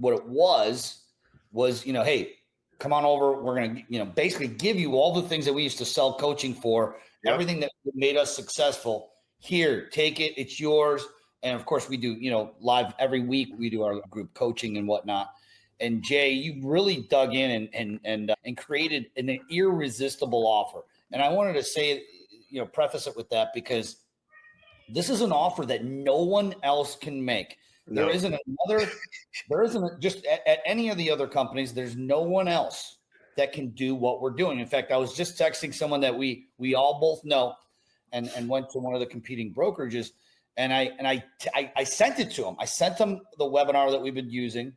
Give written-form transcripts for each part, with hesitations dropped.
what it was, hey, come on over. We're going to, basically give you all the things that we used to sell coaching for, everything that made us successful. Here, take it. It's yours. And of course we do, live every week. We do our group coaching and whatnot. And Jay, you really dug in and created an irresistible offer. And I wanted to say, preface it with that, because this is an offer that no one else can make. No. There isn't just at any of the other companies. There's no one else that can do what we're doing. In fact, I was just texting someone that we all both know, and went to one of the competing brokerages, and I sent it to him. I sent him the webinar that we've been using.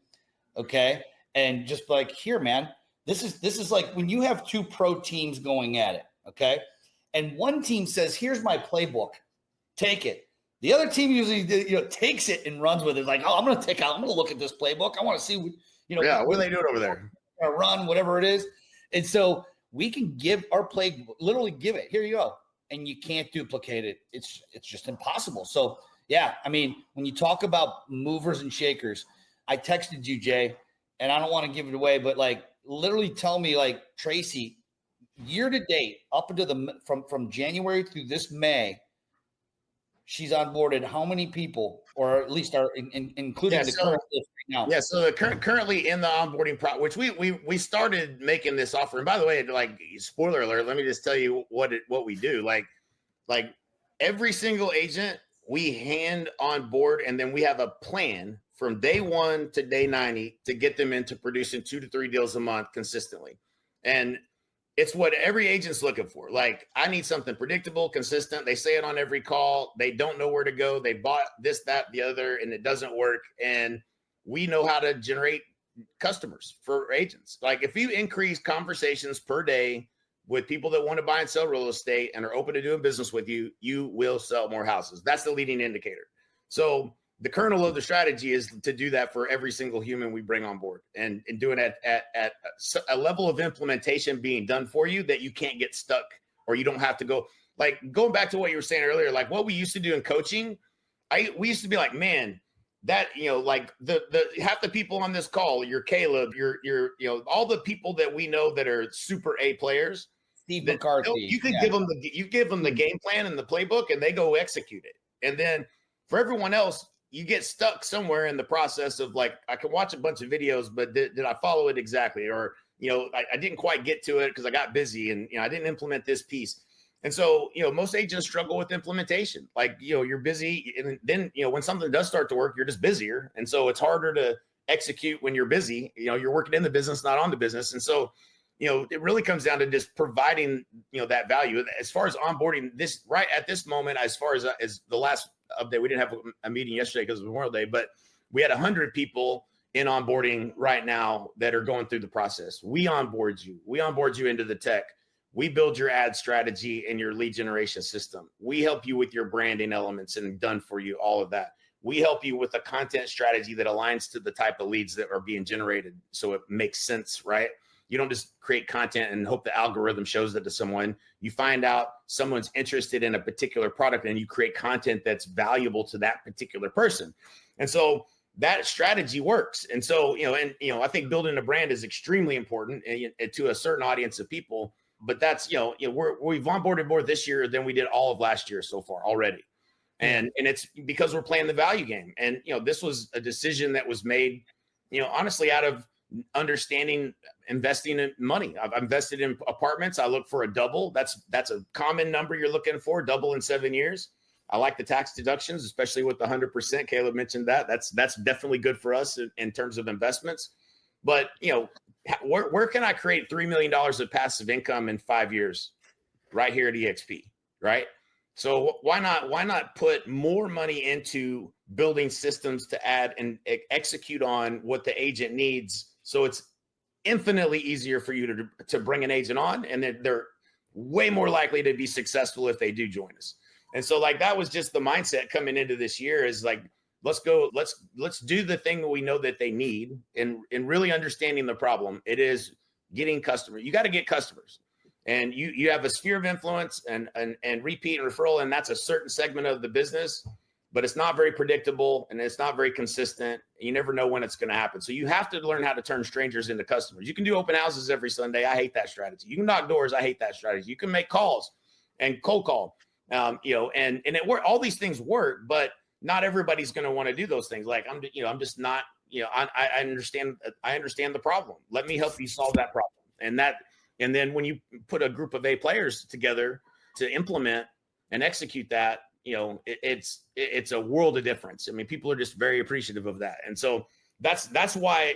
Okay. And just like, here, man, this is like when you have two pro teams going at it. Okay. And one team says, here's my playbook, take it. The other team usually, takes it and runs with it. Like, oh, I'm going to look at this playbook. I want to see, what are they doing over there? Run, whatever it is. And so we can give our play, literally give it, here you go. And you can't duplicate it. It's just impossible. So yeah, I mean, when you talk about movers and shakers, I texted you, Jay, and I don't want to give it away, but like literally tell me, like, Tracy, year to date, up into from January through this May, she's onboarded how many people, or at least are including the current list right now? Yeah, so currently in the onboarding which we started making this offer. And by the way, like, spoiler alert, let me just tell you what we do. Like every single agent we hand on board, and then we have a plan from day 1 to day 90 to get them into producing 2 to 3 deals a month consistently. And it's what every agent's looking for. Like, I need something predictable, consistent. They say it on every call. They don't know where to go. They bought this, that, the other, and it doesn't work. And we know how to generate customers for agents. Like, if you increase conversations per day with people that want to buy and sell real estate and are open to doing business with you, you will sell more houses. That's the leading indicator. So the kernel of the strategy is to do that for every single human we bring on board, and doing it at a level of implementation being done for you that you can't get stuck, or you don't have to go. Like, going back to what you were saying earlier, like what we used to do in coaching, we used to be like, man, that, like the half the people on this call, you're Caleb, you're all the people that we know that are super A players, Steve McCarthy. You could give them the game plan and the playbook, and they go execute it. And then for everyone else, you get stuck somewhere in the process of, like, I can watch a bunch of videos, but did I follow it exactly? Or, I didn't quite get to it because I got busy, and, I didn't implement this piece. And so, most agents struggle with implementation. Like, you're busy, and then, when something does start to work, you're just busier. And so it's harder to execute when you're busy. You're working in the business, not on the business. And so, it really comes down to just providing, that value. As far as onboarding this right at this moment, as far as the last update, we didn't have a meeting yesterday because it was Memorial Day, but we had 100 people in onboarding right now that are going through the process. We onboard you into the tech. We build your ad strategy and your lead generation system. We help you with your branding elements and done for you, all of that. We help you with a content strategy that aligns to the type of leads that are being generated, so it makes sense, right? You don't just create content and hope the algorithm shows that to someone. You find out someone's interested in a particular product, and you create content that's valuable to that particular person. And so that strategy works. And so, I think building a brand is extremely important to a certain audience of people. But that's, we've onboarded more this year than we did all of last year so far already. And it's because we're playing the value game. And, this was a decision that was made, honestly, out of understanding investing in money. I've invested in apartments. I look for a double. That's a common number you're looking for, double in 7 years. I like the tax deductions, especially with the 100%. Caleb mentioned that. That's definitely good for us in terms of investments. But, where can I create $3 million of passive income in 5 years? Right here at EXP, right? So why not put more money into building systems to add and execute on what the agent needs, so it's infinitely easier for you to bring an agent on, and they're way more likely to be successful if they do join us. And so, like, that was just the mindset coming into this year, is like, let's do the thing that we know that they need, and really understanding the problem. It is getting customers. You got to get customers, and you have a sphere of influence and repeat and referral, and that's a certain segment of the business. but it's not very predictable and it's not very consistent. You never know when it's going to happen. So you have to learn how to turn strangers into customers. You can do open houses every Sunday. I hate that strategy. You can knock doors. I hate that strategy. You can make calls and cold call, and it work. All these things work, but not everybody's going to want to do those things. Like I'm just not, I understand the problem. Let me help you solve that problem. And then when you put a group of A players together to implement and execute that, it's a world of difference. I mean, people are just very appreciative of that. And so that's why,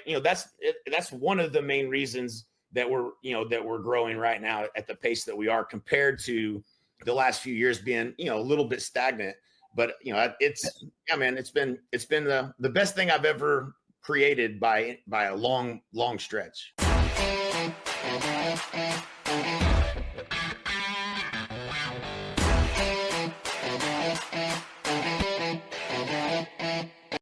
that's one of the main reasons that we're growing right now at the pace that we are, compared to the last few years being, a little bit stagnant. But, it's been the best thing I've ever created by a long, long stretch.